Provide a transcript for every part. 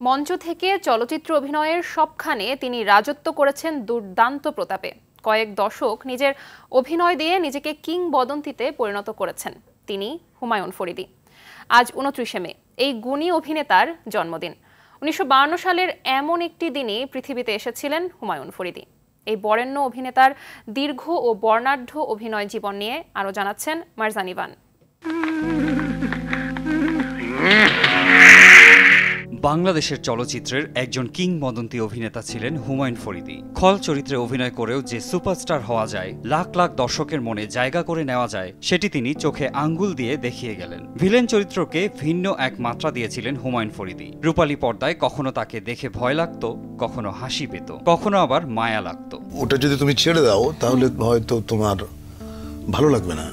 মঞ্চ থেকে চলচ্চিত্র অভিনয়ের সবখানে তিনি রাজত্ব করেছেন দুর্দান্ত প্রতাপে। কয়েক দশক নিজের অভিনয় দিয়ে নিজেকে কিংবদন্তিতে পরিণত করেছেন তিনি হুমায়ুন ফরিদী। আজ 29শে মে এই গুণী অভিনেতার জন্মদিন। 1952 সালের এমন একটি দিনে পৃথিবীতে এসেছিলেন হুমায়ুন ফরিদী। এই বরেণ্য অভিনেতার দীর্ঘ ও বর্ণাঢ্য অভিনয় জীবন নিয়ে আরও জানাচ্ছেন মারজান ইভান। বাংলাদেশের চলচ্চিত্রের একজন কিংবদন্তি অভিনেতা ছিলেন হুমায়ুন ফরিদী। খল চরিত্রে অভিনয় করেও যে সুপারস্টার হওয়া যায়, লাখ লাখ দর্শকের মনে জায়গা করে নেওয়া যায়, সেটি তিনি চোখে আঙ্গুল দিয়ে দেখিয়ে গেলেন। ভিলেন চরিত্রকে ভিন্ন এক মাত্রা দিয়েছিলেন হুমায়ুন ফরিদী। রূপালী পর্দায় কখনো তাকে দেখে ভয় লাগতো, কখনো হাসি পেত, কখনো আবার মায়া লাগতো। ওটা যদি তুমি ছেড়ে দাও তাহলে হয়তো তোমার ভালো লাগবে না,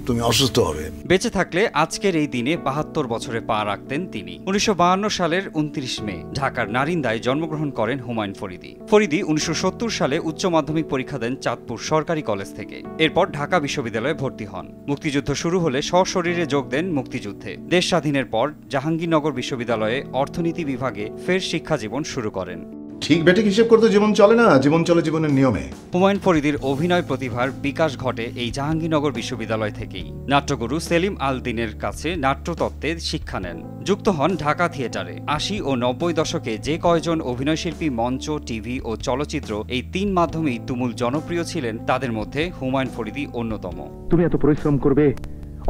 তুমি অসুস্থ হবে। বেঁচে থাকলে আজকের এই দিনে 72 বছরে পা রাখতেন তিনি। 1952 সালের 29 মে ঢাকার নারিন্দায় জন্মগ্রহণ করেন হুমায়ুন ফরিদী। ফরিদী 1970 সালে উচ্চ মাধ্যমিক পরীক্ষা দেন চাঁদপুর সরকারি কলেজ থেকে। এরপর ঢাকা বিশ্ববিদ্যালয়ে ভর্তি হন। মুক্তিযুদ্ধ শুরু হলে সশরীরে যোগ দেন মুক্তিযুদ্ধে। দেশ স্বাধীনের পর জাহাঙ্গীরনগর বিশ্ববিদ্যালয়ে অর্থনীতি বিভাগে ফের শিক্ষা জীবন শুরু করেন। ঠিক বেঠিক হিসেব করতে জীবন চলে না, জীবন চলে জীবনের নিয়মে। হুমায়ুন ফরিদীর অভিনয় প্রতিভার বিকাশ ঘটে এই জাহাঙ্গীরনগর বিশ্ববিদ্যালয় থেকেই। নাট্যগুরু সেলিম আল দিনের কাছে নাট্যতত্ত্বে শিক্ষা নেন। যুক্ত হন ঢাকা থিয়েটারে। 80 ও 90 দশকে যে কয়জন অভিনয়শিল্পী মঞ্চ, টিভি ও চলচ্চিত্র এই তিন মাধ্যমেই তুমুল জনপ্রিয় ছিলেন, তাদের মধ্যে হুমায়ুন ফরিদী অন্যতম। তুমি এত পরিশ্রম করবে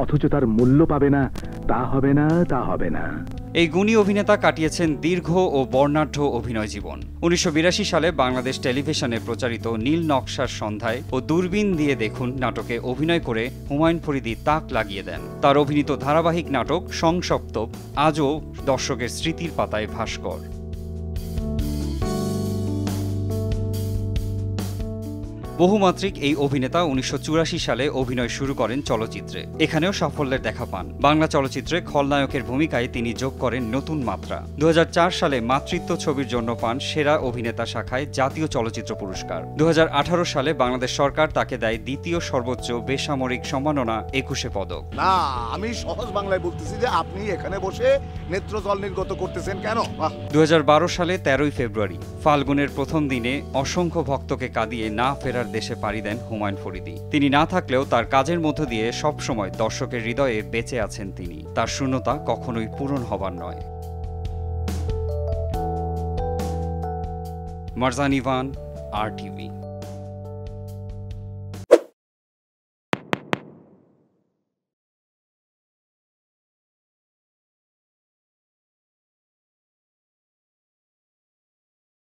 অথচ তার মূল্য পাবে না, তা হবে না, তা হবে না। এই গুণী অভিনেতা কাটিয়েছেন দীর্ঘ ও বর্ণাঢ্য অভিনয় জীবন। 1982 সালে বাংলাদেশ টেলিভিশনে প্রচারিত নীল নকশার সন্ধ্যায় ও দূরবীন দিয়ে দেখুন নাটকে অভিনয় করে হুমায়ুন ফরিদী তাক লাগিয়ে দেন। তার অভিনীত ধারাবাহিক নাটক সংসপ্তক আজও দর্শকের স্মৃতির পাতায় ভাস্কর। বহুমাত্রিক এই অভিনেতা 1984 সালে অভিনয় শুরু করেন চলচ্চিত্রে। এখানেও সাফল্যের দেখা পান। বাংলা চলচ্চিত্রে খলনায়কের ভূমিকায় তিনি যোগ করেন নতুন মাত্রা। 2004 সালে মাতৃত্ব ছবির জন্য পান সেরা অভিনেতা শাখায় জাতীয় চলচ্চিত্র পুরস্কার। 2018 সালে বাংলাদেশ সরকার তাকে দেয় দ্বিতীয় সর্বোচ্চ বেসামরিক সম্মাননা 21 পদক। না, আমি সহজ বাংলায় বলতেছি যে আপনি এখানে বসে নেত্রজল নির্গত করতেছেন কেন? 2012 সালে 13 ফেব্রুয়ারি ফাল্গুনের প্রথম দিনে অসংখ্য ভক্তকে কাঁদিয়ে না ফেরার দেশে পাড়ি দেন হুমায়ুন ফরিদী। তিনি না থাকলেও তার কাজের মধ্য দিয়ে সবসময় দর্শকের হৃদয়ে বেঁচে আছেন তিনি। তার শূন্যতা কখনোই পূরণ হবার নয়। মারজান ইভান, RTV।